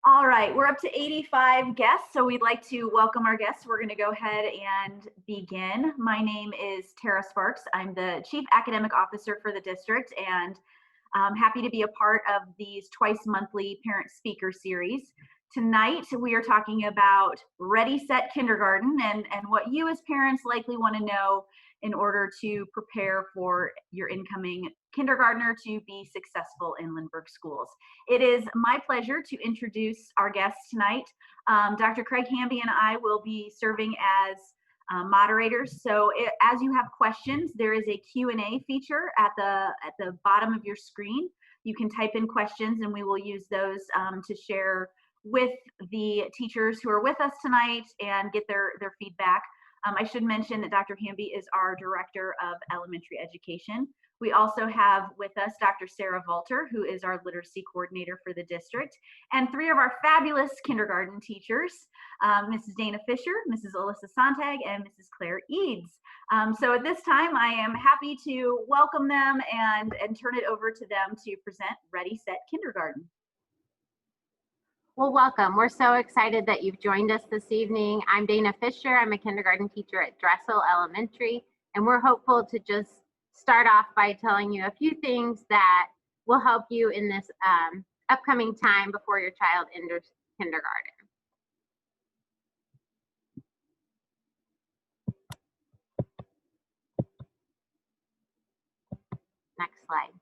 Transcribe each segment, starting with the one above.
All right, we're up to 85 guests, so we'd like to welcome our guests. We're going to go ahead and begin. My name is Tara Sparks. I'm the Chief Academic Officer for the district, and I'm happy to be a part of these twice monthly parent speaker series. Tonight, we are talking about Ready, Set, Kindergarten and what you as parents likely want to know in order to prepare for your incoming kindergartner to be successful in Lindbergh schools. It is my pleasure to introduce our guests tonight. Dr. Craig Hamby and I will be serving as moderators. So as you have questions, there is a Q&A feature at the bottom of your screen. You can type in questions and we will use those to share with the teachers who are with us tonight and get their feedback. I should mention that Dr. Hamby is our Director of Elementary Education. We also have with us Dr. Sarah Volter, who is our Literacy Coordinator for the district, and three of our fabulous kindergarten teachers, Mrs. Dana Fisher, Mrs. Alyssa Sontag, and Mrs. Claire Eads. So at this time, I am happy to welcome them and turn it over to them to present Ready, Set, Kindergarten. Well, welcome. We're so excited that you've joined us this evening. I'm Dana Fisher. I'm a kindergarten teacher at Dressel Elementary, and we're hopeful to just start off by telling you a few things that will help you in this upcoming time before your child enters kindergarten. Next slide.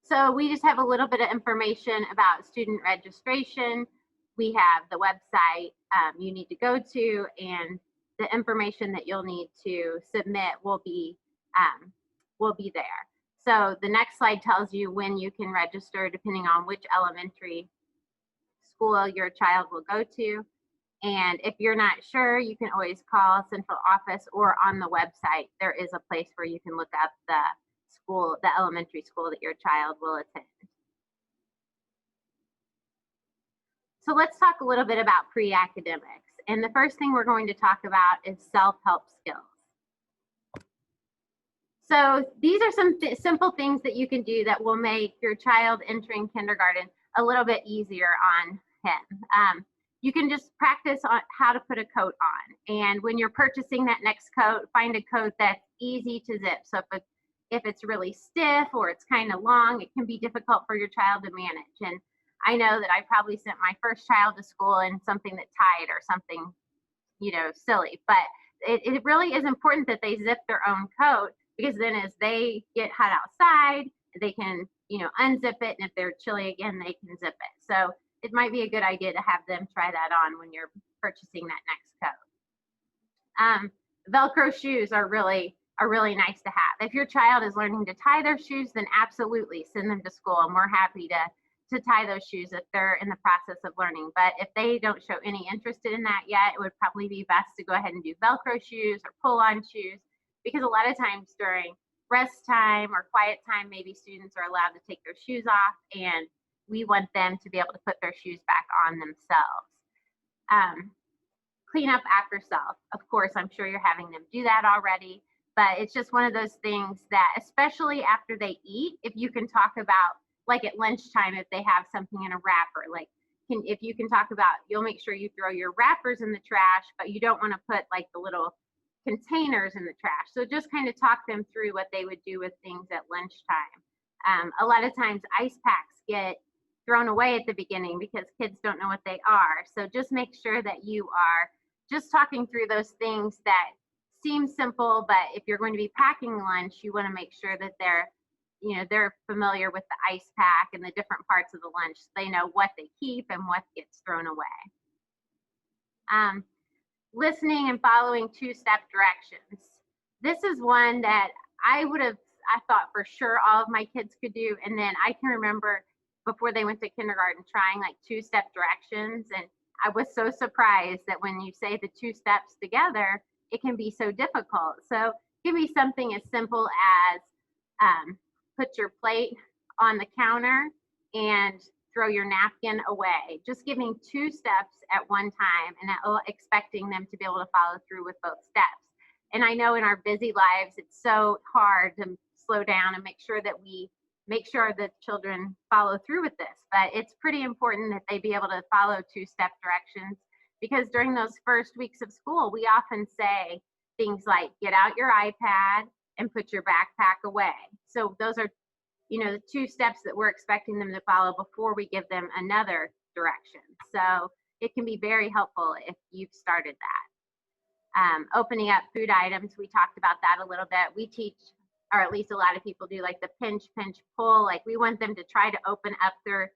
So we just have a little bit of information about student registration. We have the website you need to go to, and the information that you'll need to submit will be there. So the next slide tells you when you can register depending on which elementary school your child will go to. And if you're not sure, you can always call central office, or on the website, there is a place where you can look up the elementary school that your child will attend. So let's talk a little bit about pre-academics. And the first thing we're going to talk about is self-help skills. So these are some simple things that you can do that will make your child entering kindergarten a little bit easier on him. You can just practice on how to put a coat on. And when you're purchasing that next coat, find a coat that's easy to zip. So if it's really stiff or it's kind of long, it can be difficult for your child to manage. And I know that I probably sent my first child to school in something that tied or something, silly. But it really is important that they zip their own coat, because then as they get hot outside, they can, unzip it. And if they're chilly again, they can zip it. So it might be a good idea to have them try that on when you're purchasing that next coat. Velcro shoes are really nice to have. If your child is learning to tie their shoes, then absolutely send them to school, and we're happy to tie those shoes if they're in the process of learning. But if they don't show any interest in that yet, it would probably be best to go ahead and do Velcro shoes or pull-on shoes, because a lot of times during rest time or quiet time, maybe students are allowed to take their shoes off, and we want them to be able to put their shoes back on themselves. Clean up after self. Of course, I'm sure you're having them do that already. But it's just one of those things that, especially after they eat, if you can talk about, like at lunchtime, if they have something in a wrapper, if you can talk about, you'll make sure you throw your wrappers in the trash, but you don't want to put like the little containers in the trash. So just kind of talk them through what they would do with things at lunchtime. A lot of times ice packs get thrown away at the beginning because kids don't know what they are. So just make sure that you are just talking through those things that seem simple, but if you're going to be packing lunch, you want to make sure that they're familiar with the ice pack and the different parts of the lunch, so they know what they keep and what gets thrown away. Listening and following two-step directions. This is one that I thought for sure all of my kids could do, and then I can remember before they went to kindergarten trying like two-step directions, and I was so surprised that when you say the two steps together, it can be so difficult. So give me something as simple as put your plate on the counter and throw your napkin away. Just giving two steps at one time and expecting them to be able to follow through with both steps. And I know in our busy lives, it's so hard to slow down and make sure that we make sure that children follow through with this. But it's pretty important that they be able to follow 2-step directions, because during those first weeks of school, we often say things like, get out your iPad and put your backpack away. So those are, the 2 steps that we're expecting them to follow before we give them another direction. So it can be very helpful if you've started that. Opening up food items, we talked about that a little bit. We teach, or at least a lot of people do, like the pinch, pull. Like, we want them to try to open up their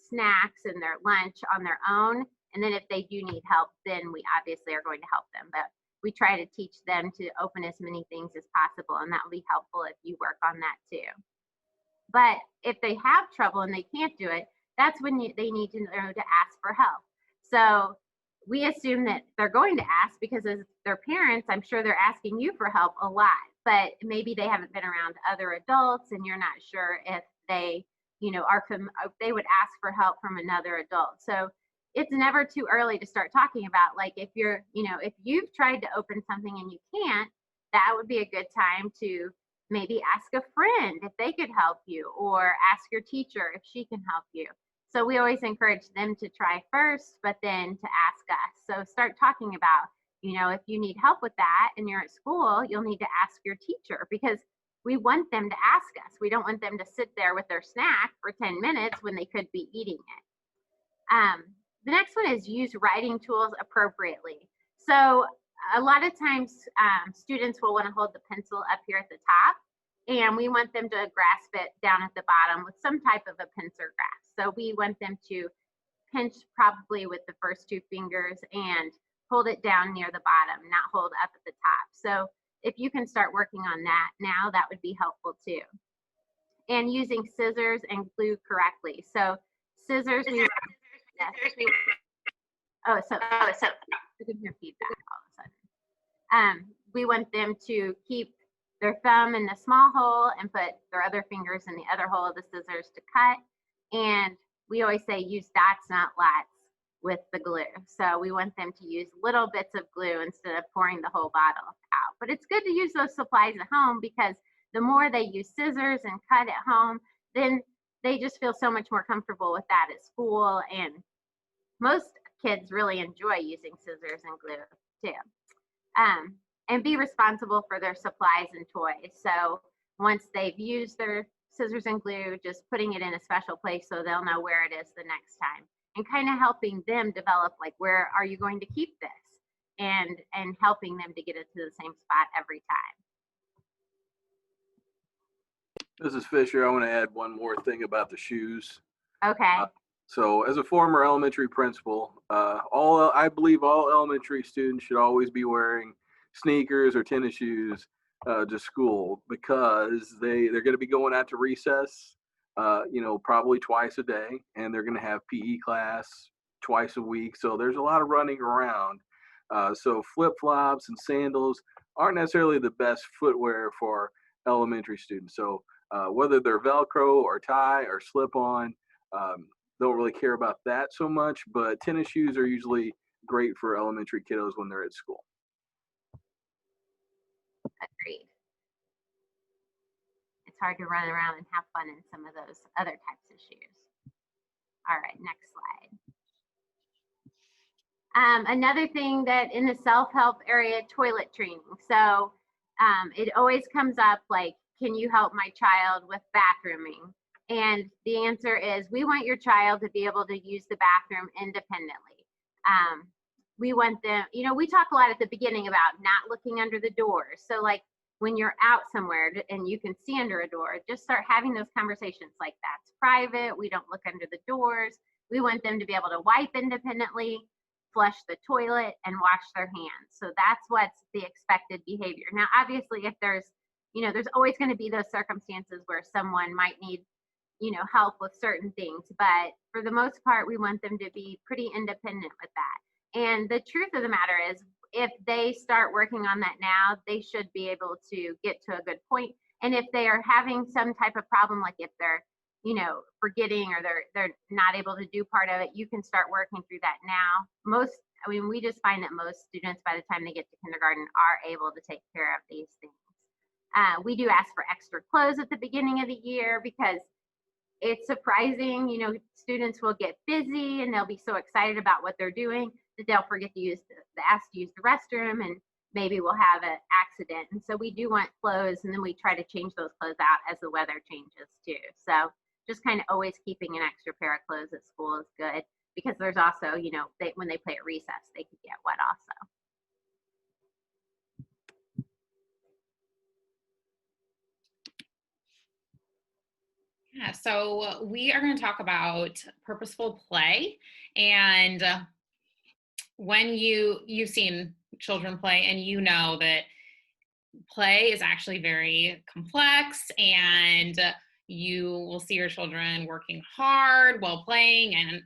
snacks and their lunch on their own. And then if they do need help, then we obviously are going to help them. But we try to teach them to open as many things as possible, and that will be helpful if you work on that too. But if they have trouble and they can't do it, that's when they need to know to ask for help. So we assume that they're going to ask because as their parents, I'm sure they're asking you for help a lot, but maybe they haven't been around other adults and you're not sure if they, they would ask for help from another adult. So it's never too early to start talking about, like, if you're, if you've tried to open something and you can't, that would be a good time to maybe ask a friend if they could help you, or ask your teacher if she can help you. So we always encourage them to try first, but then to ask us. So start talking about, if you need help with that and you're at school, you'll need to ask your teacher, because we want them to ask us. We don't want them to sit there with their snack for 10 minutes when they could be eating it. The next one is use writing tools appropriately. So a lot of times students will want to hold the pencil up here at the top, and we want them to grasp it down at the bottom with some type of a pincer grasp. So we want them to pinch probably with the first 2 fingers and hold it down near the bottom, not hold up at the top. So if you can start working on that now, that would be helpful too. And using scissors and glue correctly. So scissors, we can hear feedback all of a sudden. We want them to keep their thumb in the small hole and put their other fingers in the other hole of the scissors to cut. And we always say use dots, not lots, with the glue. So we want them to use little bits of glue instead of pouring the whole bottle out. But it's good to use those supplies at home, because the more they use scissors and cut at home, then they just feel so much more comfortable with that at school. And most kids really enjoy using scissors and glue too. And be responsible for their supplies and toys. So once they've used their scissors and glue, just putting it in a special place so they'll know where it is the next time, and kind of helping them develop, like, where are you going to keep this, and helping them to get it to the same spot every time. This is Fisher. I want to add one more thing about the shoes. Okay. So as a former elementary principal, I believe all elementary students should always be wearing sneakers or tennis shoes to school, because they're going to be going out to recess, probably twice a day, and they're going to have PE class twice a week. So there's a lot of running around. So flip-flops and sandals aren't necessarily the best footwear for elementary students. So whether they're Velcro or tie or slip-on, don't really care about that so much, but tennis shoes are usually great for elementary kiddos when they're at school. Agreed. It's hard to run around and have fun in some of those other types of shoes. All right, next slide. Another thing that in the self-help area, toilet training. So it always comes up like, can you help my child with bathrooming? And the answer is, we want your child to be able to use the bathroom independently. We want them, we talk a lot at the beginning about not looking under the doors. So like when you're out somewhere and you can see under a door, just start having those conversations like, that's private, we don't look under the doors. We want them to be able to wipe independently, flush the toilet, and wash their hands. So that's what's the expected behavior. Now, obviously, if there's always going to be those circumstances where someone might need, help with certain things. But for the most part, we want them to be pretty independent with that. And the truth of the matter is, if they start working on that now, they should be able to get to a good point. And if they are having some type of problem, like if they're, forgetting, or they're not able to do part of it, you can start working through that now. We just find that most students, by the time they get to kindergarten, are able to take care of these things. We do ask for extra clothes at the beginning of the year because it's surprising, students will get busy and they'll be so excited about what they're doing that they'll forget to ask to use the restroom, and maybe we'll have an accident. And so we do want clothes, and then we try to change those clothes out as the weather changes too. So just kind of always keeping an extra pair of clothes at school is good, because there's also, when they play at recess, they could get wet also. Yeah, so we are going to talk about purposeful play. And when you've seen children play, and you know that play is actually very complex, and you will see your children working hard while playing, and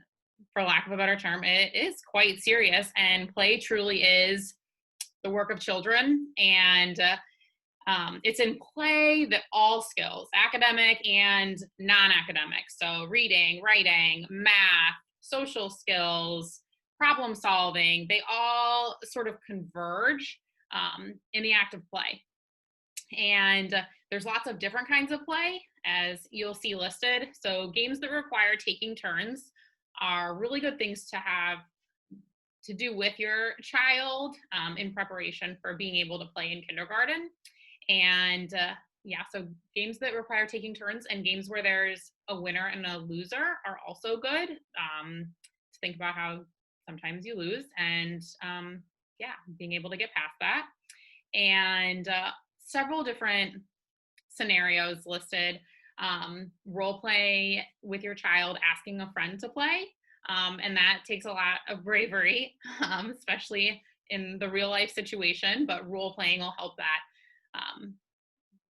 for lack of a better term, it is quite serious, and play truly is the work of children. And it's in play that all skills, academic and non-academic, so reading, writing, math, social skills, problem solving, they all sort of converge in the act of play. And there's lots of different kinds of play, as you'll see listed. So games that require taking turns are really good things to have to do with your child in preparation for being able to play in kindergarten. And so games that require taking turns and games where there's a winner and a loser are also good to think about how sometimes you lose, and being able to get past that. And several different scenarios listed. Role play with your child, asking a friend to play. And that takes a lot of bravery, especially in the real life situation, but role playing will help that.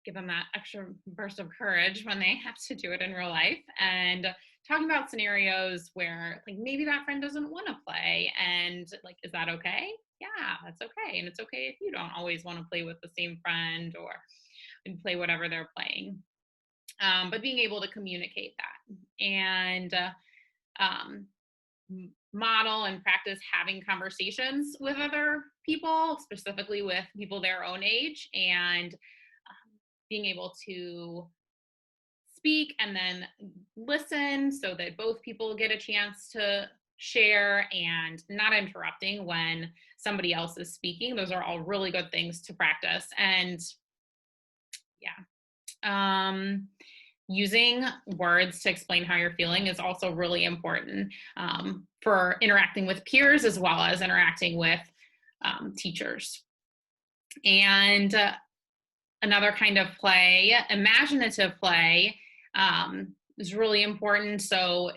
Give them that extra burst of courage when they have to do it in real life. And talking about scenarios where like maybe that friend doesn't want to play, and like, is that okay? Yeah, that's okay. And it's okay if you don't always want to play with the same friend or play whatever they're playing. But being able to communicate that and model and practice having conversations with other people, specifically with people their own age, and being able to speak and then listen so that both people get a chance to share, and not interrupting when somebody else is speaking. Those are all really good things to practice. And using words to explain how you're feeling is also really important for interacting with peers as well as interacting with teachers. And another kind of play, imaginative play, is really important. So,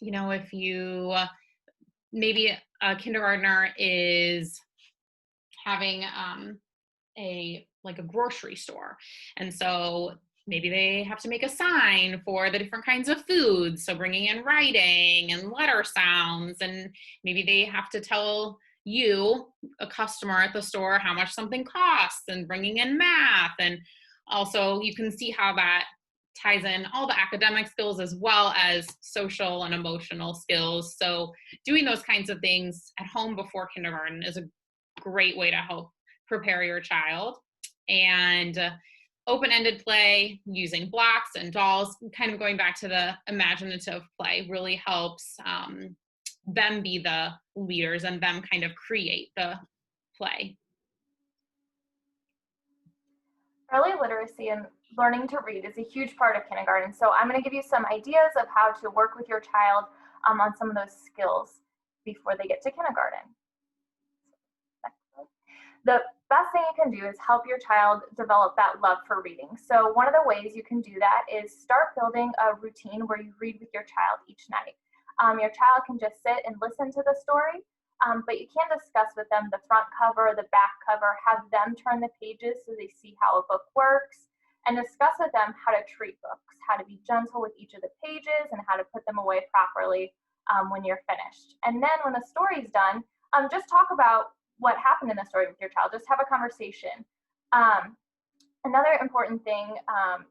if you, maybe a kindergartner is having a grocery store, and so maybe they have to make a sign for the different kinds of foods, so bringing in writing and letter sounds, and maybe they have to tell you, a customer at the store, how much something costs, and bringing in math. And also you can see how that ties in all the academic skills as well as social and emotional skills. So doing those kinds of things at home before kindergarten is a great way to help prepare your child. And open-ended play using blocks and dolls, kind of going back to the imaginative play, really helps them be the leaders and them kind of create the play. Early literacy and learning to read is a huge part of kindergarten. So I'm going to give you some ideas of how to work with your child on some of those skills before they get to kindergarten. The best thing you can do is help your child develop that love for reading. So one of the ways you can do that is start building a routine where you read with your child each night. Your child can just sit and listen to the story, but you can discuss with them the front cover, the back cover, have them turn the pages so they see how a book works, and discuss with them how to treat books, how to be gentle with each of the pages, and how to put them away properly when you're finished. And then when the story's done, just talk about what happened in the story with your child. Just have a conversation. Another important thing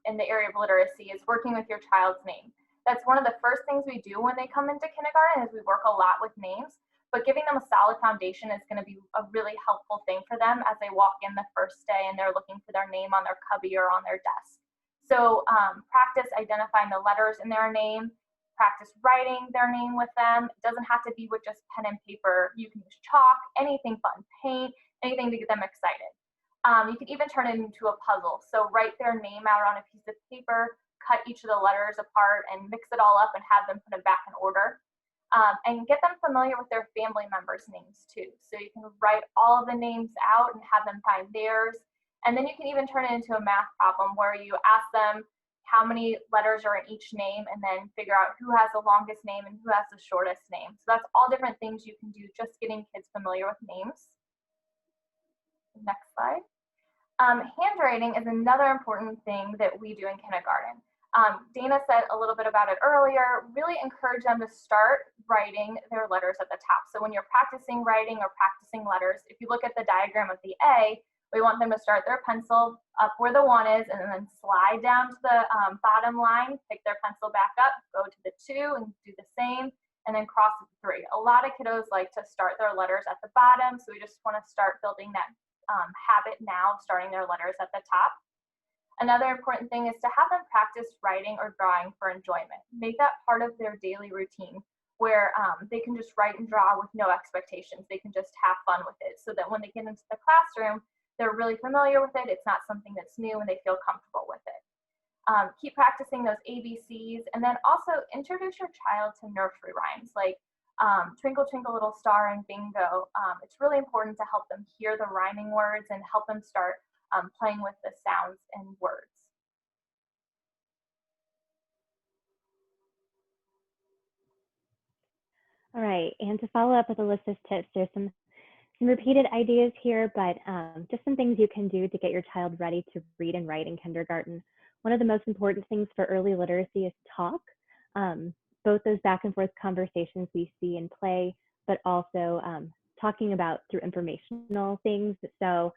in the area of literacy is working with your child's name. That's one of the first things we do when they come into kindergarten is we work a lot with names. but giving them a solid foundation is going to be a really helpful thing for them as they walk in the first day and they're looking for their name on their cubby or on their desk. So practice identifying the letters in their name, practice writing their name with them. It doesn't have to be with just pen and paper. You can use chalk, anything fun, paint, anything to get them excited. You can even turn it into a puzzle. So write their name out on a piece of paper, cut each of the letters apart and mix it all up and have them put them back in order. And get them familiar with their family members' names too. So you can write all of the names out and have them find theirs. And then you can even turn it into a math problem where you ask them how many letters are in each name and then figure out who has the longest name and who has the shortest name. So that's all different things you can do just getting kids familiar with names. Next slide. Handwriting is another important thing that we do in kindergarten. Dana said a little bit about it earlier. Really encourage them to start writing their letters at the top. So when you're practicing writing or practicing letters, if you look at the diagram of the A, we want them to start their pencil up where the 1 is and then slide down to the bottom line, pick their pencil back up, go to the 2 and do the same, and then cross the 3. A lot of kiddos like to start their letters at the bottom, so we just want to start building that habit now, starting their letters at the top. Another important thing is to have them practice writing or drawing for enjoyment. Make that part of their daily routine where they can just write and draw with no expectations. They can just have fun with it so that when they get into the classroom, they're really familiar with it. It's not something that's new and they feel comfortable with it. Keep practicing those ABCs and then also introduce your child to nursery rhymes like Twinkle Twinkle Little Star and Bingo. It's really important to help them hear the rhyming words and help them start playing with the sounds and words. All right, and to follow up with Alyssa's tips, there's some repeated ideas here, but just some things you can do to get your child ready to read and write in kindergarten. One of the most important things for early literacy is talk. Both those back and forth conversations we see in play, but also talking about through informational things. So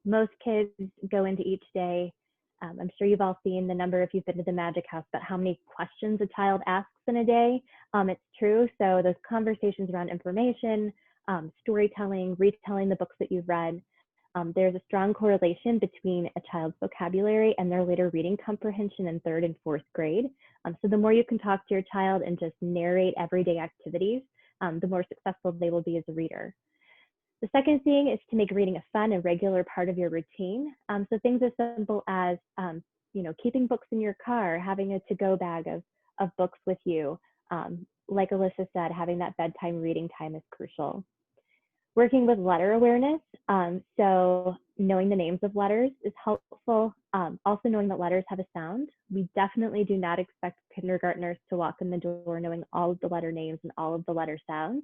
most kids go into each day. I'm sure you've all seen the number, if you've been to the Magic House, but how many questions a child asks in a day. It's true. So those conversations around information, storytelling, retelling the books that you've read, there's a strong correlation between a child's vocabulary and their later reading comprehension in 3rd and 4th grade. So the more you can talk to your child and just narrate everyday activities, the more successful they will be as a reader. The second thing is to make reading a fun and regular part of your routine. So things as simple as, keeping books in your car, having a to-go bag of books with you. Like Alyssa said, having that bedtime reading time is crucial. Working with letter awareness, so knowing the names of letters is helpful. Also knowing that letters have a sound. We definitely do not expect kindergartners to walk in the door knowing all of the letter names and all of the letter sounds.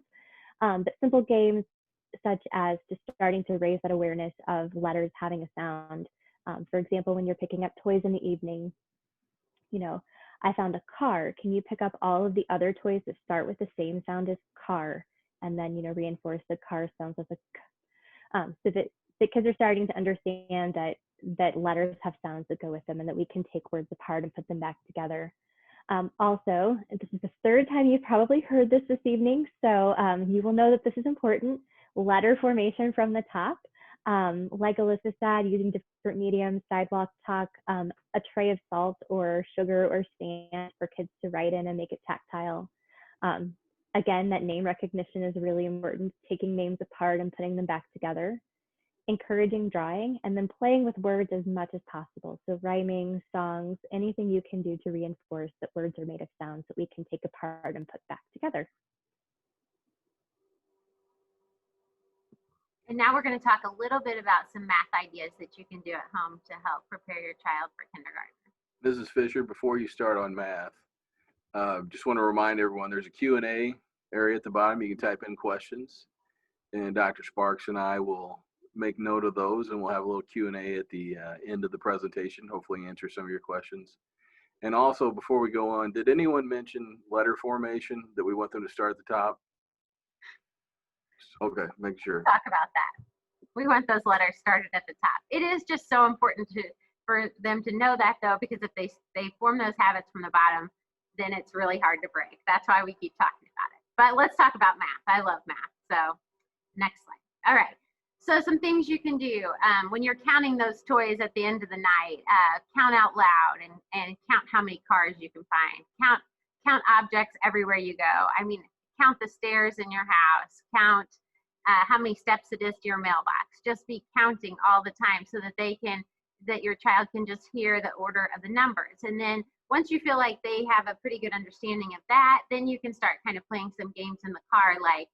But simple games such as just starting to raise that awareness of letters having a sound. For example, when you're picking up toys in the evening, I found a car. Can you pick up all of the other toys that start with the same sound as car? And then, reinforce the car sounds as a k. So that the kids are starting to understand that letters have sounds that go with them and that we can take words apart and put them back together. Also, this is the 3rd time you've probably heard this evening, so you will know that this is important. Letter formation from the top. Like Alyssa said, using different mediums, sidewalk chalk, a tray of salt or sugar or sand for kids to write in and make it tactile. Again, that name recognition is really important, taking names apart and putting them back together. Encouraging drawing, and then playing with words as much as possible. So rhyming, songs, anything you can do to reinforce that words are made of sounds that we can take apart and put back together. And now we're going to talk a little bit about some math ideas that you can do at home to help prepare your child for kindergarten. Mrs. Fisher, before you start on math, just want to remind everyone there's a Q&A area at the bottom. You can type in questions, and Dr. Sparks and I will make note of those, and we'll have a little Q&A at the end of the presentation, hopefully answer some of your questions. And also, before we go on, did anyone mention letter formation, that we want them to start at the top? Okay, make sure. Talk about that. We want those letters started at the top. It is just so important for them to know that, though, because if they form those habits from the bottom, then it's really hard to break. That's why we keep talking about it. But let's talk about math. I love math. So next slide. All right. So some things you can do when you're counting those toys at the end of the night, count out loud and count how many cars you can find. Count objects everywhere you go. I mean, count the stairs in your house. Count how many steps it is to your mailbox. Just be counting all the time so that your child can just hear the order of the numbers. And then once you feel like they have a pretty good understanding of that, then you can start kind of playing some games in the car, like,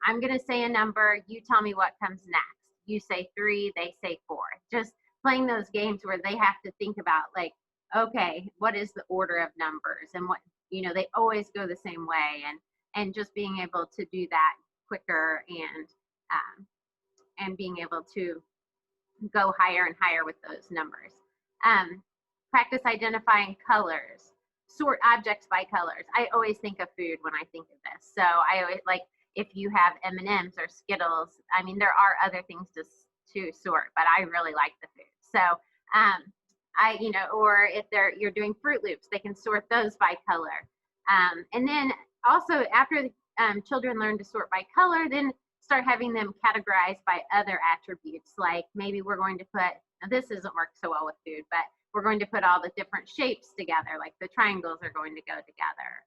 I'm going to say a number, you tell me what comes next. You say 3, they say 4. Just playing those games where they have to think about, like, okay, what is the order of numbers? And what, they always go the same way. And just being able to do that quicker and being able to go higher and higher with those numbers. Practice identifying colors. Sort objects by colors. I always think of food when I think of this. So I always, like, if you have M&Ms or Skittles, I mean, there are other things to sort, but I really like the food. So or if you're doing Fruit Loops, they can sort those by color. And then also after children learn to sort by color, then start having them categorized by other attributes. Like maybe we're going to put, now this doesn't work so well with food, but we're going to put all the different shapes together, like the triangles are going to go together.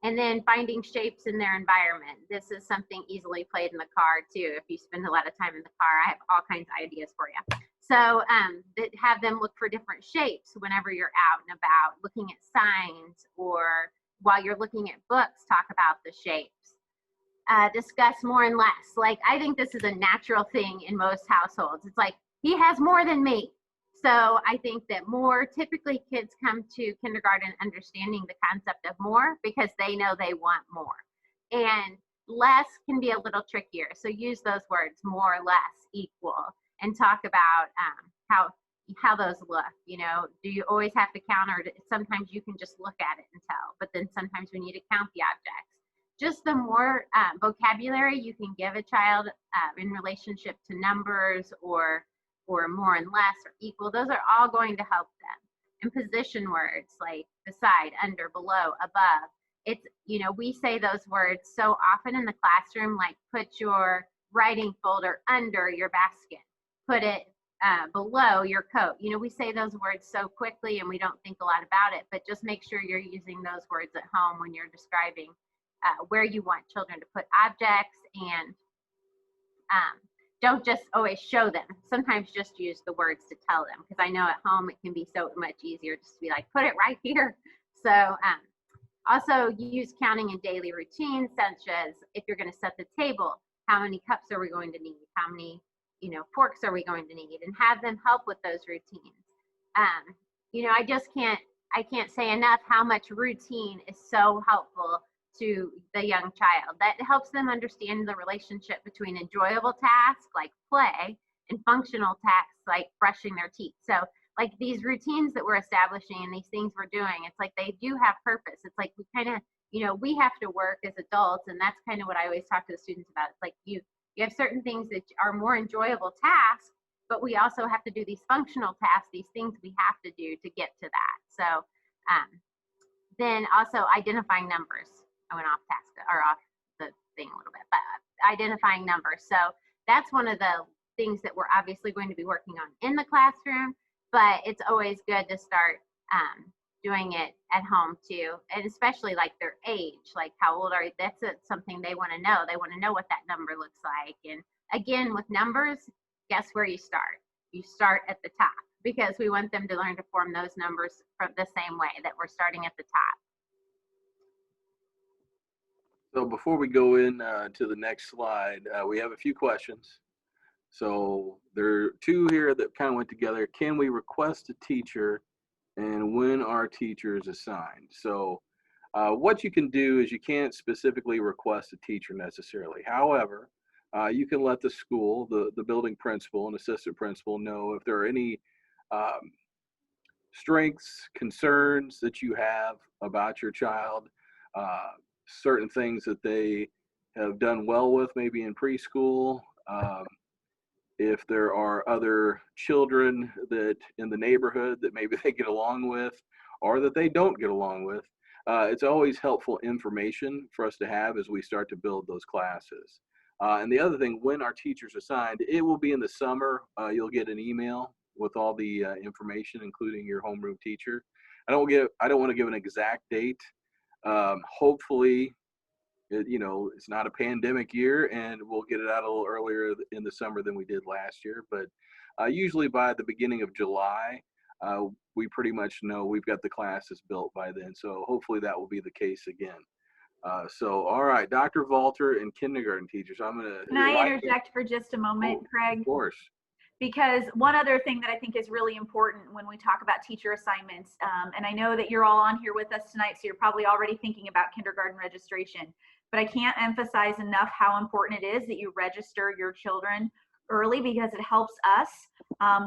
And then finding shapes in their environment. This is something easily played in the car too. If you spend a lot of time in the car, I have all kinds of ideas for you. So have them look for different shapes whenever you're out and about, looking at signs, or while you're looking at books, talk about the shapes. Discuss more and less. Like, I think this is a natural thing in most households. It's like, he has more than me. So I think that more, typically kids come to kindergarten understanding the concept of more because they know they want more. And less can be a little trickier. So use those words, more, less, equal, and talk about how those look. Do you always have to count, or sometimes you can just look at it and tell, but then sometimes we need to count the objects. Just the more vocabulary you can give a child in relationship to numbers or more and less or equal, those are all going to help them. And position words like beside, under, below, above. It's, we say those words so often in the classroom, like put your writing folder under your basket, put it below your coat. We say those words so quickly and we don't think a lot about it, but just make sure you're using those words at home when you're describing where you want children to put objects, and don't just always show them. Sometimes just use the words to tell them, because I know at home it can be so much easier just to be like, put it right here. So also use counting in daily routines, such as if you're going to set the table, how many cups are we going to need? How many forks are we going to need? And have them help with those routines. I can't say enough how much routine is so helpful to the young child. That helps them understand the relationship between enjoyable tasks like play and functional tasks like brushing their teeth. So like these routines that we're establishing and these things we're doing, it's like they do have purpose. It's like we kind of, we have to work as adults, and that's kind of what I always talk to the students about. It's like you have certain things that are more enjoyable tasks, but we also have to do these functional tasks, these things we have to do to get to that. So then also identifying numbers. I went off the thing a little bit, but identifying numbers. So that's one of the things that we're obviously going to be working on in the classroom, but it's always good to start doing it at home too. And especially like their age, like how old are you? That's something they want to know. They want to know what that number looks like. And again, with numbers, guess where you start? You start at the top, because we want them to learn to form those numbers from the same way that we're starting at the top. So before we go in to the next slide, we have a few questions. So there are two here that kind of went together. Can we request a teacher, and when are teachers assigned? So what you can do is you can't specifically request a teacher necessarily. However, you can let the school, the building principal and assistant principal know if there are any strengths, concerns that you have about your child, certain things that they have done well with maybe in preschool, if there are other children that in the neighborhood that maybe they get along with or that they don't get along with. it's always helpful information for us to have as we start to build those classes. And the other thing, when our teachers assigned, it will be in the summer. You'll get an email with all the information, including your homeroom teacher. I don't want to give an exact date. Hopefully, it's not a pandemic year, and we'll get it out a little earlier in the summer than we did last year. But usually by the beginning of July, we pretty much know we've got the classes built by then. So hopefully that will be the case again. So, all right, Dr. Valter and kindergarten teachers, I'm going to. Can I interject for just a moment, Craig? Of course. Because one other thing that I think is really important when we talk about teacher assignments, and I know that you're all on here with us tonight, so you're probably already thinking about kindergarten registration, but I can't emphasize enough how important it is that you register your children early, because it helps us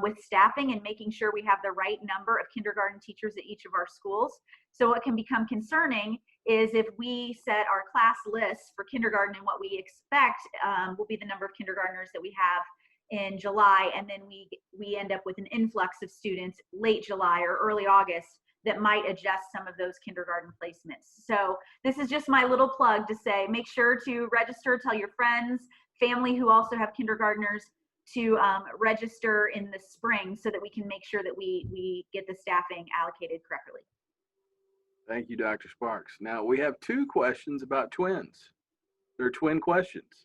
with staffing and making sure we have the right number of kindergarten teachers at each of our schools. So what can become concerning is if we set our class lists for kindergarten and what we expect will be the number of kindergartners that we have in July, and then we end up with an influx of students late July or early August that might adjust some of those kindergarten placements. So this is just my little plug to say, make sure to register, tell your friends, family who also have kindergartners to register in the spring so that we can make sure that we get the staffing allocated correctly. Thank you, Dr. Sparks. Now we have 2 questions about twins. They're twin questions.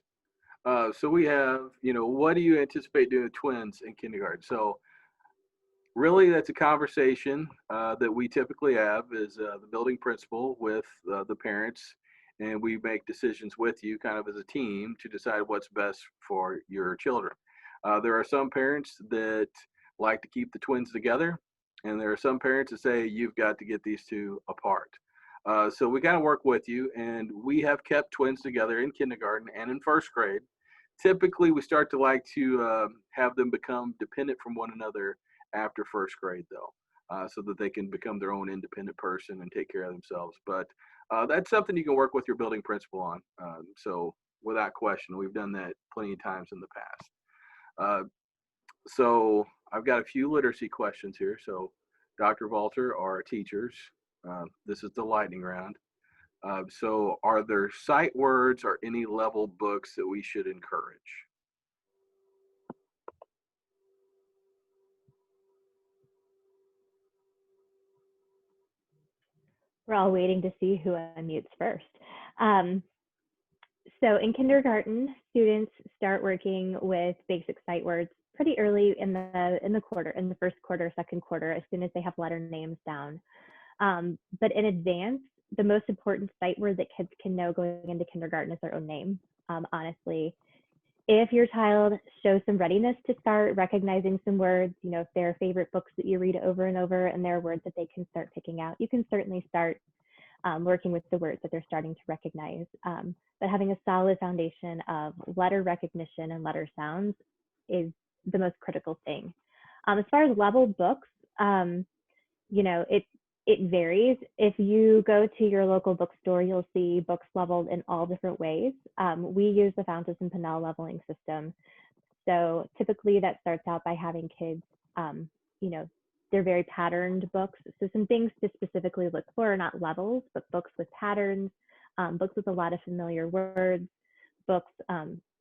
So we have, what do you anticipate doing with twins in kindergarten? So really that's a conversation that we typically have is the building principal with the parents, and we make decisions with you kind of as a team to decide what's best for your children. There are some parents that like to keep the twins together, and there are some parents that say you've got to get these 2 apart. So we kind of work with you, and we have kept twins together in kindergarten and in first grade. Typically, we start to like to have them become dependent from one another after first grade, though, so that they can become their own independent person and take care of themselves. But that's something you can work with your building principal on. So without question, we've done that plenty of times in the past. So I've got a few literacy questions here. So Dr. Valter, our teachers, this is the lightning round. So are there sight words or any level books that we should encourage? We're all waiting to see who unmutes first. So in kindergarten, students start working with basic sight words pretty early in the first quarter, second quarter, as soon as they have letter names down. But in advance, the most important sight word that kids can know going into kindergarten is their own name. Honestly, if your child shows some readiness to start recognizing some words, if there are favorite books that you read over and over and there are words that they can start picking out, you can certainly start working with the words that they're starting to recognize. But having a solid foundation of letter recognition and letter sounds is the most critical thing. As far as level books, it varies. If you go to your local bookstore, you'll see books leveled in all different ways. We use the Fountas and Pinnell leveling system. So typically that starts out by having kids, they're very patterned books. So some things to specifically look for are not levels, but books with patterns, books with a lot of familiar words, books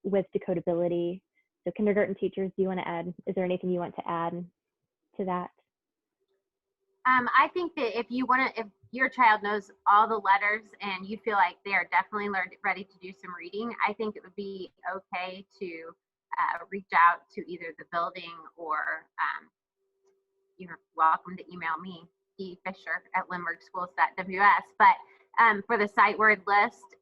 with decodability. So kindergarten teachers, is there anything you want to add to that? I think that if your child knows all the letters and you feel like they are definitely ready to do some reading, I think it would be okay to reach out to either the building or you're welcome to email me, dfisher@lindberghschools.ws. But for the sight word list,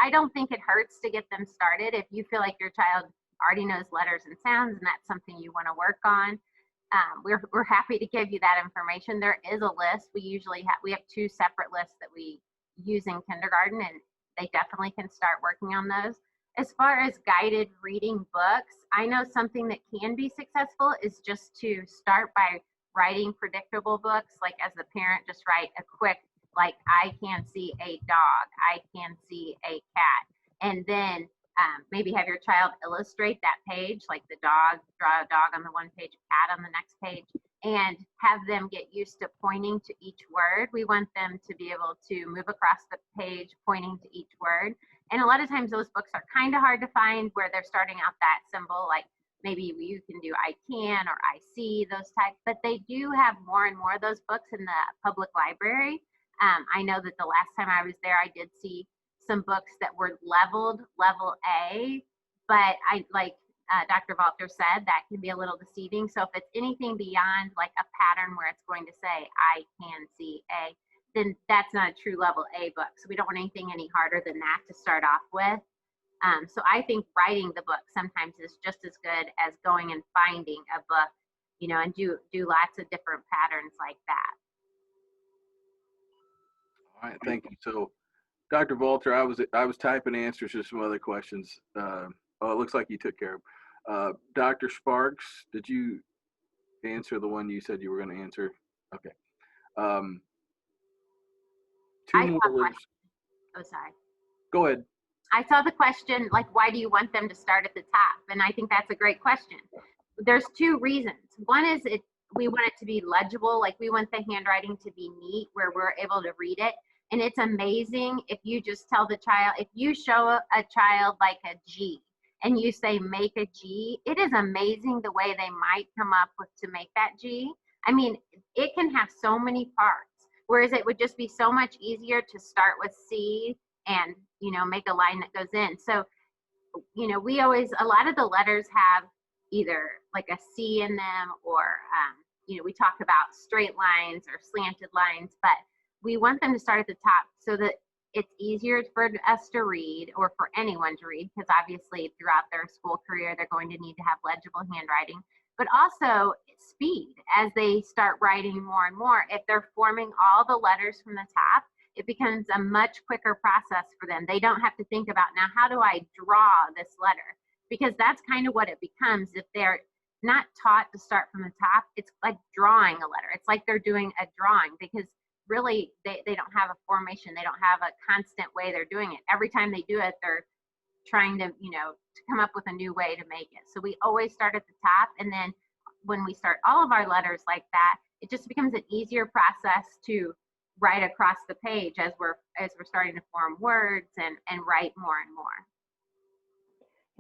I don't think it hurts to get them started. If you feel like your child already knows letters and sounds and that's something you want to work on, we're happy to give you that information. There is a list. We have 2 separate lists that we use in kindergarten, and they definitely can start working on those. As far as guided reading books, I know something that can be successful is just to start by writing predictable books. Like as the parent, just write a quick, like, I can see a dog, I can see a cat, and then maybe have your child illustrate that page, like the dog, draw a dog on the one page, cat on the next page, and have them get used to pointing to each word. We want them to be able to move across the page pointing to each word. And a lot of times those books are kind of hard to find where they're starting out that symbol, like maybe you can do I can or I see, those types, but they do have more and more of those books in the public library. I know that the last time I was there, I did see some books that were labeled level A, but Dr. Valter said, that can be a little deceiving. So if it's anything beyond like a pattern where it's going to say, I can see A, then that's not a true level A book. So we don't want anything any harder than that to start off with. So I think writing the book sometimes is just as good as going and finding a book, you know, and do lots of different patterns like that. All right, thank you. So, Dr. Valter, I was typing answers to some other questions. Oh, it looks like you took care of. Dr. Sparks, did you answer the one you said you were going to answer? Okay. Two more lives. Oh, sorry. Go ahead. I saw the question, like, why do you want them to start at the top? And I think that's a great question. There's two reasons. One is we want it to be legible, like we want the handwriting to be neat where we're able to read it. And it's amazing if you just tell the child, if you show a child like a G and you say make a G, it is amazing the way they might come up with to make that G. I mean, it can have so many parts, whereas it would just be so much easier to start with C and, you know, make a line that goes in. So, you know, a lot of the letters have either like a C in them or, you know, we talk about straight lines or slanted lines, but we want them to start at the top so that it's easier for us to read, or for anyone to read, because obviously throughout their school career, they're going to need to have legible handwriting, but also speed as they start writing more and more. If they're forming all the letters from the top, it becomes a much quicker process for them. They don't have to think about, now, how do I draw this letter? Because that's kind of what it becomes if they're not taught to start from the top. It's like drawing a letter. It's like they're doing a drawing, because really they don't have a formation. They don't have a constant way they're doing it. Every time they do it, they're trying to, you know, to come up with a new way to make it. So we always start at the top. And then when we start all of our letters like that, it just becomes an easier process to write across the page as we're starting to form words and write more and more.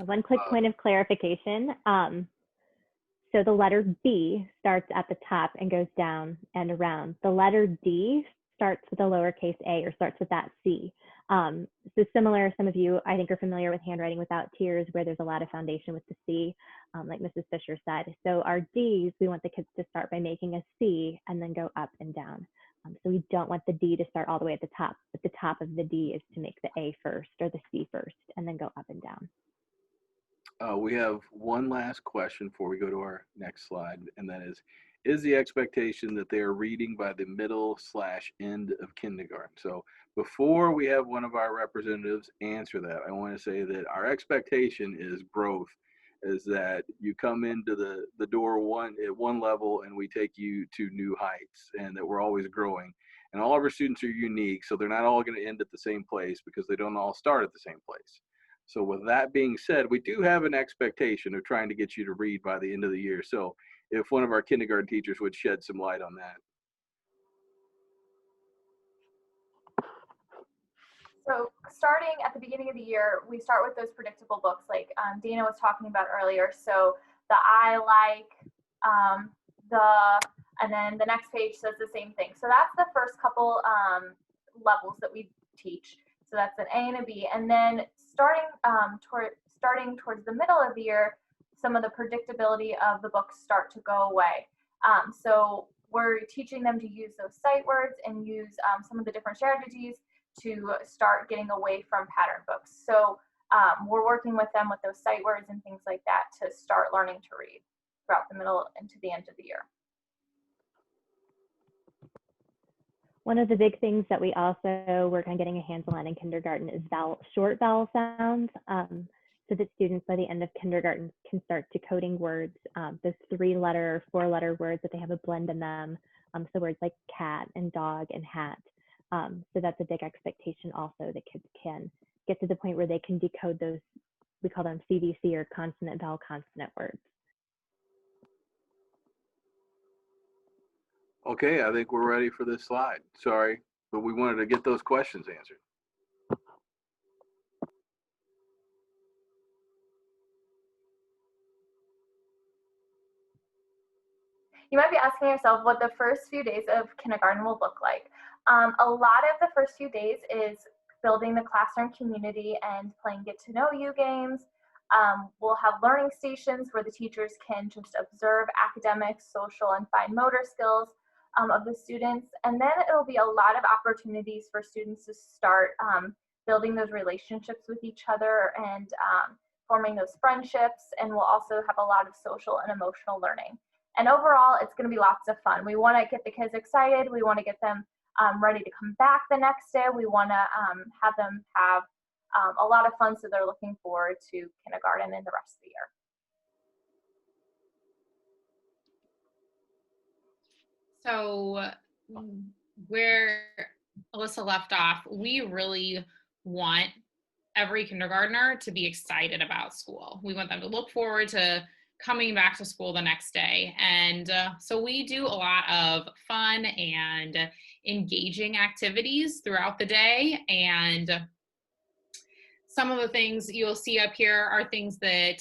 One quick point of clarification. So the letter B starts at the top and goes down and around. The letter D starts with a lowercase a, or starts with that C. So similar, some of you I think are familiar with Handwriting Without Tears, where there's a lot of foundation with the C, like Mrs. Fisher said. So our Ds, we want the kids to start by making a C and then go up and down. So we don't want the D to start all the way at the top, but the top of the D is to make the A first or the C first and then go up and down. We have one last question before we go to our next slide, and that is the expectation that they are reading by the middle/end of kindergarten? So before we have one of our representatives answer that, I want to say that our expectation is growth, is that you come into the door at one level and we take you to new heights, and that we're always growing. And all of our students are unique, so they're not all going to end at the same place because they don't all start at the same place. So with that being said, we do have an expectation of trying to get you to read by the end of the year. So if one of our kindergarten teachers would shed some light on that. So starting at the beginning of the year, we start with those predictable books like Dana was talking about earlier. So the I like, and then the next page says the same thing. So that's the first couple levels that we teach. So that's an A and a B. And then starting towards the middle of the year, some of the predictability of the books start to go away. So we're teaching them to use those sight words and use some of the different strategies to start getting away from pattern books. So we're working with them with those sight words and things like that to start learning to read throughout the middle and to the end of the year. One of the big things that we also work on getting a handle on in kindergarten is short vowel sounds, so that students by the end of kindergarten can start decoding words, those 3-letter or 4-letter words that they have a blend in them, so words like cat and dog and hat. So that's a big expectation also, that kids can get to the point where they can decode those, we call them CVC, or consonant vowel consonant words. Okay, I think we're ready for this slide. Sorry, but we wanted to get those questions answered. You might be asking yourself what the first few days of kindergarten will look like. A lot of the first few days is building the classroom community and playing get to know you games. We'll have learning stations where the teachers can just observe academic, social, and fine motor skills of the students. And then it'll be a lot of opportunities for students to start building those relationships with each other and forming those friendships. And we'll also have a lot of social and emotional learning. And overall, it's going to be lots of fun. We want to get the kids excited. We want to get them ready to come back the next day. We want to have them have a lot of fun, so they're looking forward to kindergarten and the rest of the year. So where Alyssa left off, we really want every kindergartner to be excited about school. We want them to look forward to coming back to school the next day. And so we do a lot of fun and engaging activities throughout the day. And some of the things you'll see up here are things that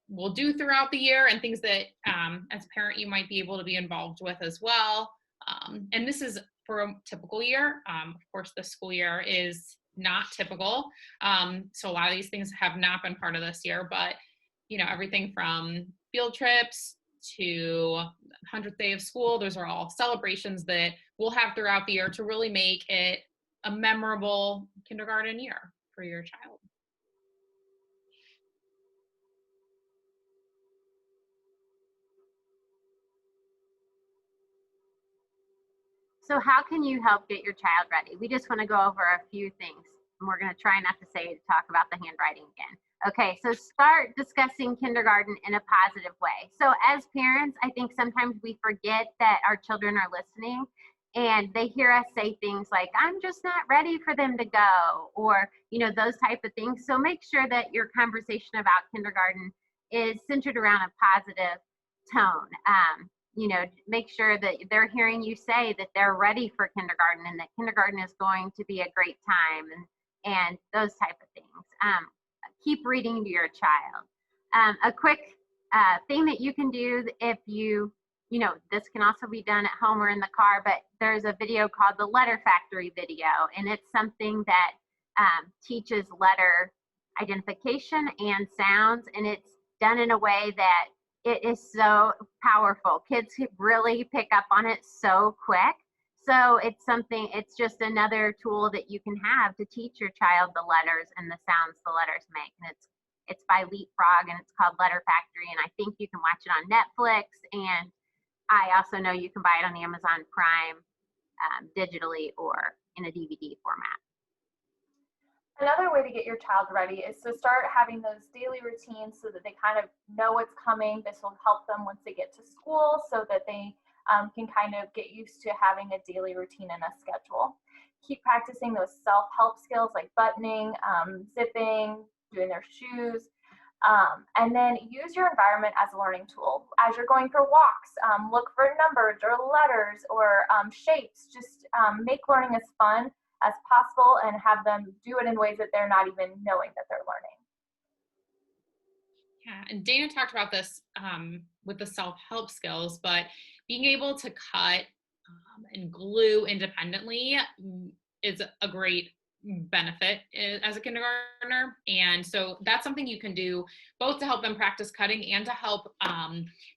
we'll do throughout the year and things that as a parent you might be able to be involved with as well. And this is for a typical year. Of course, the school year is not typical. So a lot of these things have not been part of this year, but you know, everything from field trips to 100th day of school, those are all celebrations that we'll have throughout the year to really make it a memorable kindergarten year for your child. So how can you help get your child ready? We just want to go over a few things, and we're going to try not to talk about the handwriting again. Okay, so start discussing kindergarten in a positive way. So as parents, I think sometimes we forget that our children are listening and they hear us say things like, I'm just not ready for them to go, or, you know, those type of things. So make sure that your conversation about kindergarten is centered around a positive tone. You know, make sure that they're hearing you say that they're ready for kindergarten and that kindergarten is going to be a great time and those type of things. Keep reading to your child. A quick thing that you can do if you know, this can also be done at home or in the car, but there's a video called the Letter Factory video, and it's something that teaches letter identification and sounds, and it's done in a way that it is so powerful. Kids really pick up on it so quick. So it's something, it's just another tool that you can have to teach your child the letters and the sounds the letters make. And it's by Leapfrog, and it's called Letter Factory. And I think you can watch it on Netflix. And I also know you can buy it on Amazon Prime digitally or in a DVD format. Another way to get your child ready is to start having those daily routines so that they kind of know what's coming. This will help them once they get to school so that they can kind of get used to having a daily routine and a schedule. Keep practicing those self-help skills like buttoning, zipping, doing their shoes, and then use your environment as a learning tool. As you're going for walks, look for numbers or letters or shapes. Just make learning as fun as possible and have them do it in ways that they're not even knowing that they're learning. Yeah, and Dana talked about this with the self-help skills, but being able to cut and glue independently is a great benefit as a kindergartner. And so that's something you can do both to help them practice cutting and to help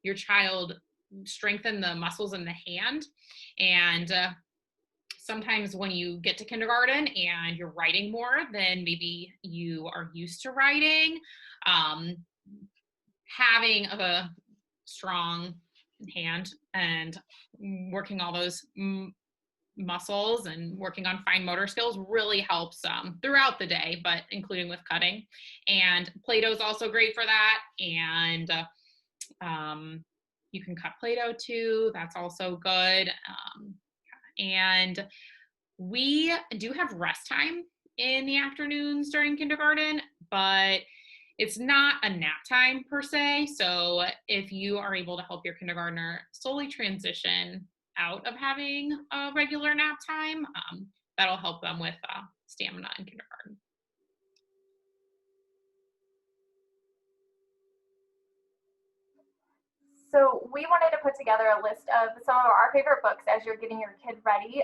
your child strengthen the muscles in the hand. And sometimes when you get to kindergarten and you're writing more than maybe you are used to writing, having a strong hand and working all those muscles and working on fine motor skills really helps throughout the day, but including with cutting. And Play-Doh is also great for that. And you can cut Play-Doh too. That's also good. And we do have rest time in the afternoons during kindergarten, but it's not a nap time per se. So if you are able to help your kindergartner slowly transition out of having a regular nap time. That'll help them with stamina in kindergarten. So we wanted to put together a list of some of our favorite books as you're getting your kid ready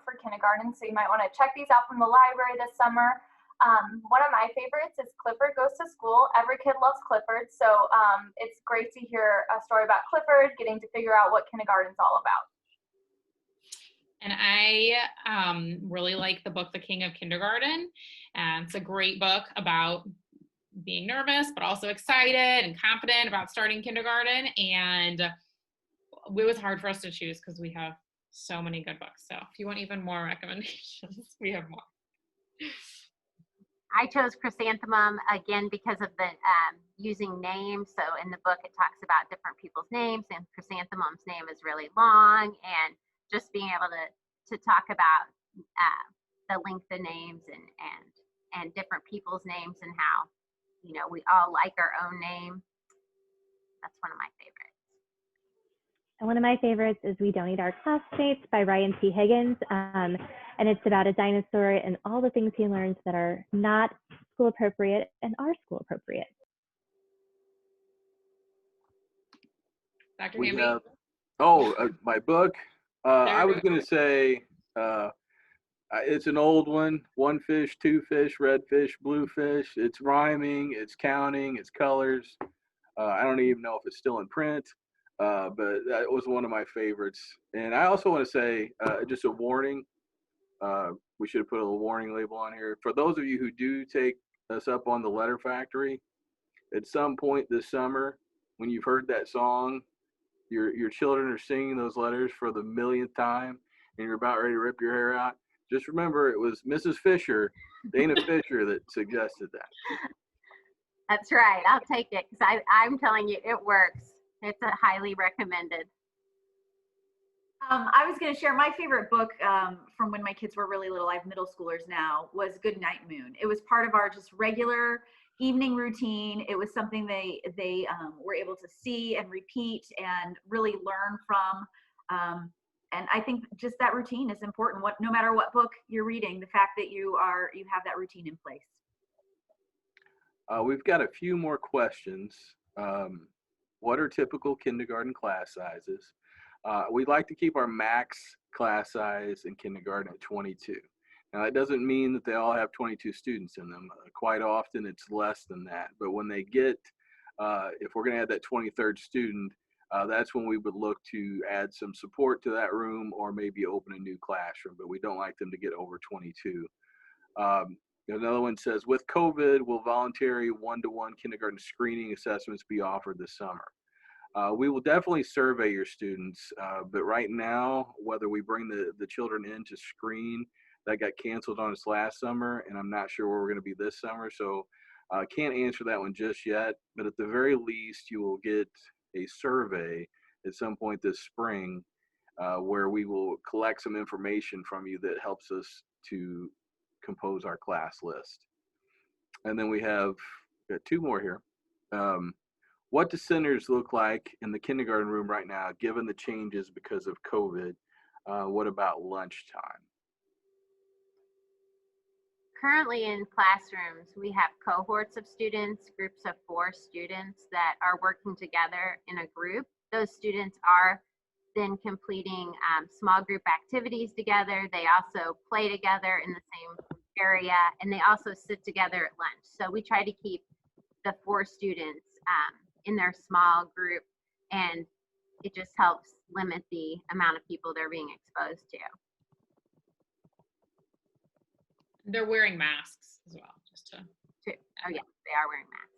for kindergarten. So you might want to check these out from the library this summer. One of my favorites is Clifford Goes to School. Every kid loves Clifford, so it's great to hear a story about Clifford, getting to figure out what kindergarten's all about. And I really like the book, The King of Kindergarten. And it's a great book about being nervous, but also excited and confident about starting kindergarten. And it was hard for us to choose because we have so many good books. So if you want even more recommendations, we have more. I chose Chrysanthemum again because of the using names. So in the book, it talks about different people's names, and Chrysanthemum's name is really long, and just being able to talk about the length of names and different people's names and how, you know, we all like our own name. That's one of my favorites. And one of my favorites is We Don't Eat Our Classmates by Ryan T. Higgins. And it's about a dinosaur and all the things he learns that are not school appropriate and are school appropriate. Dr. We Hamby? have, my book. I was going to say it's an old one. One fish, two fish, red fish, blue fish. It's rhyming, it's counting, it's colors. I don't even know if it's still in print, but that was one of my favorites. And I also want to say just a warning. We should have put a little warning label on here. For those of you who do take us up on the Letter Factory, at some point this summer, when you've heard that song, your children are singing those letters for the millionth time, and you're about ready to rip your hair out, just remember it was Mrs. Fisher, Dana Fisher, that suggested that. That's right. I'll take it because I'm telling you, it works. It's a highly recommended. I was going to share my favorite book from when my kids were really little. I have middle schoolers now. Was Good Night Moon. It was part of our just regular evening routine. It was something they were able to see and repeat and really learn from. And I think just that routine is important. No matter what book you're reading, the fact that you have that routine in place. We've got a few more questions. What are typical kindergarten class sizes? We'd like to keep our max class size in kindergarten at 22. Now, that doesn't mean that they all have 22 students in them. Quite often, it's less than that. But when they get, if we're going to add that 23rd student, that's when we would look to add some support to that room or maybe open a new classroom. But we don't like them to get over 22. Another one says, with COVID, will voluntary one-to-one kindergarten screening assessments be offered this summer? We will definitely survey your students, but right now, whether we bring the children in to screen, that got canceled on us last summer, and I'm not sure where we're going to be this summer, so I can't answer that one just yet, but at the very least, you will get a survey at some point this spring where we will collect some information from you that helps us to compose our class list. And then we have two more here. What do centers look like in the kindergarten room right now, given the changes because of COVID? What about lunchtime? Currently in classrooms, we have cohorts of students, groups of 4 students that are working together in a group. Those students are then completing small group activities together. They also play together in the same area, and they also sit together at lunch. So we try to keep the 4 students in their small group, and it just helps limit the amount of people they're being exposed to. They're wearing masks as well, just to. Oh yeah, they are wearing masks.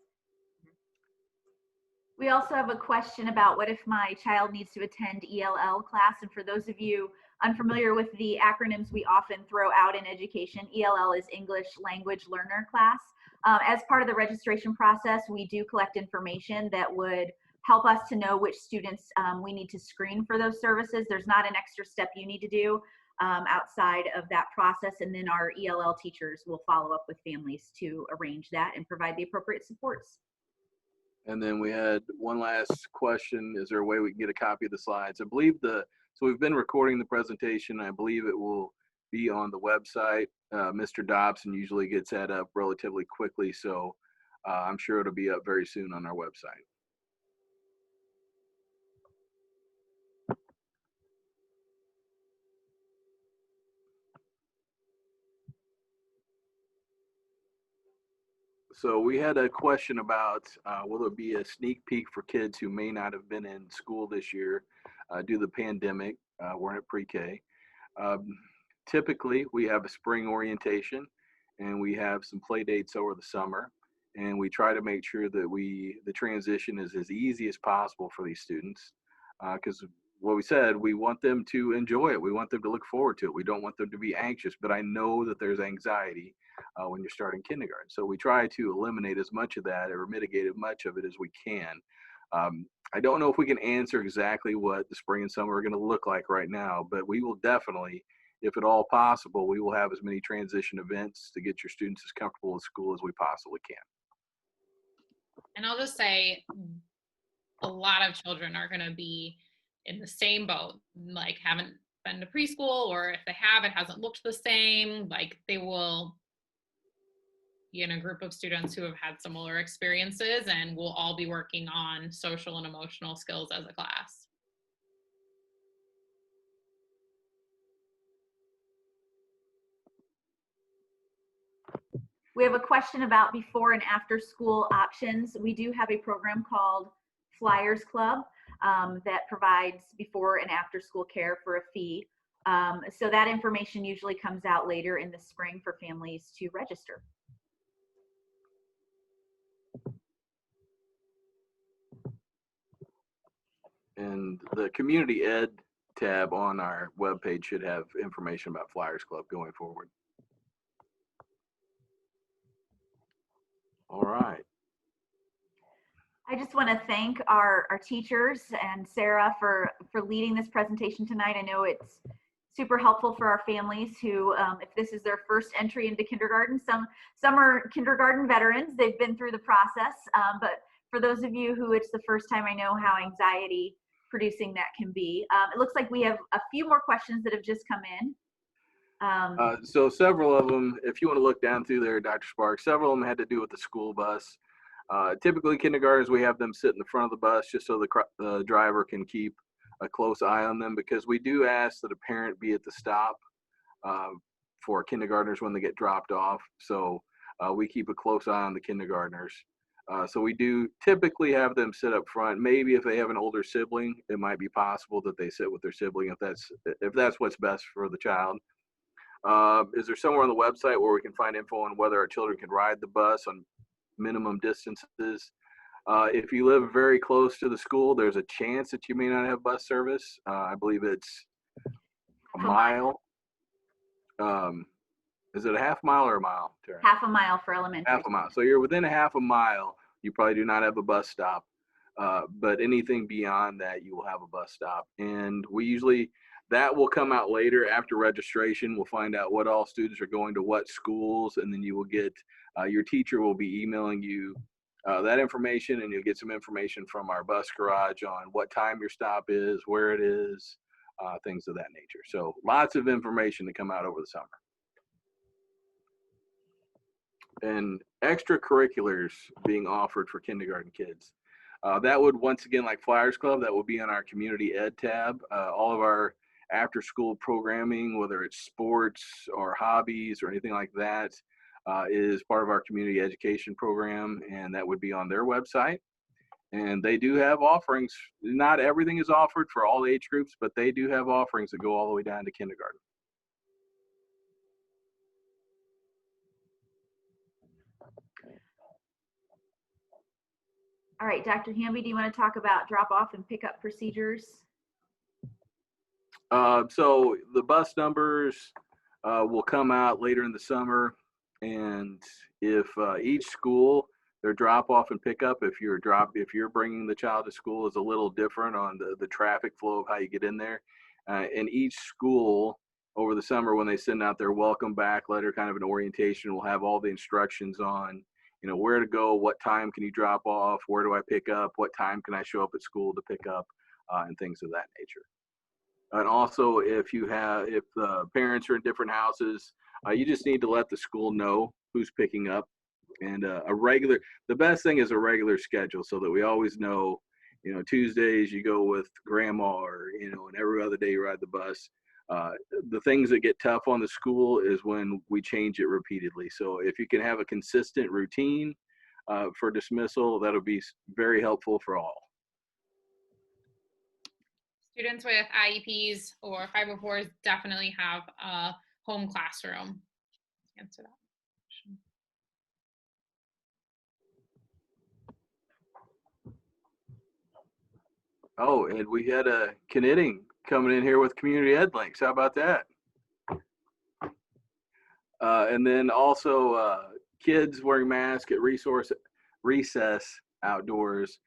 We also have a question about what if my child needs to attend ELL class. And for those of you unfamiliar with the acronyms we often throw out in education, ELL is English Language Learner Class. As part of the registration process, we do collect information that would help us to know which students we need to screen for those services. There's not an extra step you need to do outside of that process, and then our ELL teachers will follow up with families to arrange that and provide the appropriate supports. And then we had one last question. Is there a way we can get a copy of the slides? I believe the So we've been recording the presentation. I believe it will be on the website. Mr. Dobson usually gets that up relatively quickly, so I'm sure it'll be up very soon on our website. So we had a question about will there be a sneak peek for kids who may not have been in school this year due to the pandemic. We're at pre-K. Typically, we have a spring orientation and we have some play dates over the summer. And we try to make sure that the transition is as easy as possible for these students. Because what we said, we want them to enjoy it. We want them to look forward to it. We don't want them to be anxious, but I know that there's anxiety when you're starting kindergarten. So we try to eliminate as much of that or mitigate as much of it as we can. I don't know if we can answer exactly what the spring and summer are going to look like right now, but we will definitely, if at all possible, we will have as many transition events to get your students as comfortable with school as we possibly can. And I'll just say, a lot of children are going to be in the same boat, like haven't been to preschool, or if they have, it hasn't looked the same. Like they will be in a group of students who have had similar experiences, and we'll all be working on social and emotional skills as a class. We have a question about before and after school options. We do have a program called Flyers Club that provides before and after school care for a fee. So that information usually comes out later in the spring for families to register. And the community ed tab on our webpage should have information about Flyers Club going forward. All right. I just want to thank our teachers and Sarah for leading this presentation tonight. I know it's super helpful for our families who, if this is their first entry into kindergarten, some are kindergarten veterans, they've been through the process, but for those of you who it's the first time, I know how anxiety producing that can be. It looks like we have a few more questions that have just come in. So several of them, if you want to look down through there, Dr. Sparks, several of them had to do with the school bus. Typically kindergartners, we have them sit in the front of the bus just so the driver can keep a close eye on them, because we do ask that a parent be at the stop for kindergartners when they get dropped off. So we keep a close eye on the kindergartners. So we do typically have them sit up front. Maybe if they have an older sibling, it might be possible that they sit with their sibling if that's what's best for the child. Is there somewhere on the website where we can find info on whether our children can ride the bus on minimum distances? If you live very close to the school, there's a chance that you may not have bus service. I believe it's a mile. Is it a half mile or a mile, Tara? Half a mile for elementary. Half a mile. So you're within a half a mile. You probably do not have a bus stop. But anything beyond that, you will have a bus stop. And we usually, that will come out later after registration. We'll find out what all students are going to what schools, and then you will get, your teacher will be emailing you that information, and you'll get some information from our bus garage on what time your stop is, where it is, things of that nature. So lots of information to come out over the summer. And extracurriculars being offered for kindergarten kids. That would, once again, like Flyers Club, that will be on our community ed tab. All of our after school programming, whether it's sports or hobbies or anything like that, is part of our community education program, and that would be on their website. And they do have offerings. Not everything is offered for all age groups, but they do have offerings that go all the way down to kindergarten. All right, Dr. Hamby, do you want to talk about drop-off and pick-up procedures? So the bus numbers will come out later in the summer, and if each school, their drop-off and pickup, if you're bringing the child to school, is a little different on the traffic flow of how you get in there. And each school over the summer, when they send out their welcome back letter, kind of an orientation, will have all the instructions on, you know, where to go, what time can you drop off, where do I pick up, what time can I show up at school to pick up, and things of that nature. And also, if the parents are in different houses, you just need to let the school know who's picking up. And the best thing is a regular schedule, so that we always know, Tuesdays you go with grandma, or, and every other day you ride the bus. The things that get tough on the school is when we change it repeatedly. So if you can have a consistent routine for dismissal, that'll be very helpful for all. Students with IEPs or 504s definitely have a home classroom. Answer that question. Oh, and we had a Knitting coming in here with Community Ed links. How about that? And then also kids wearing masks at recess outdoors.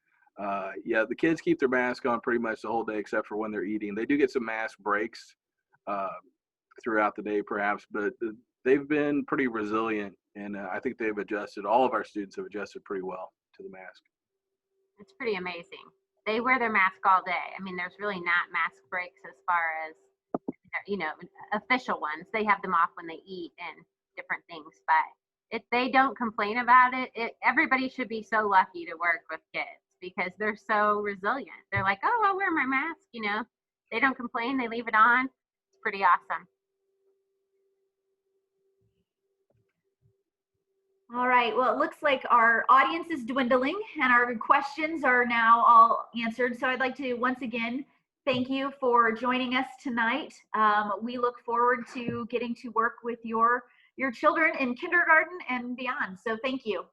Yeah, the kids keep their mask on pretty much the whole day except for when they're eating. They do get some mask breaks throughout the day perhaps, but they've been pretty resilient, and I think they've adjusted. All of our students have adjusted pretty well to the mask. It's pretty amazing. They wear their mask all day. I mean, there's really not mask breaks as far as, official ones. They have them off when they eat and different things, but they don't complain about it. Everybody should be so lucky to work with kids because they're so resilient. They're like, oh, I'll wear my mask, They don't complain. They leave it on. It's pretty awesome. All right, well, it looks like our audience is dwindling and our questions are now all answered. So I'd like to once again thank you for joining us tonight. We look forward to getting to work with your children in kindergarten and beyond. So thank you.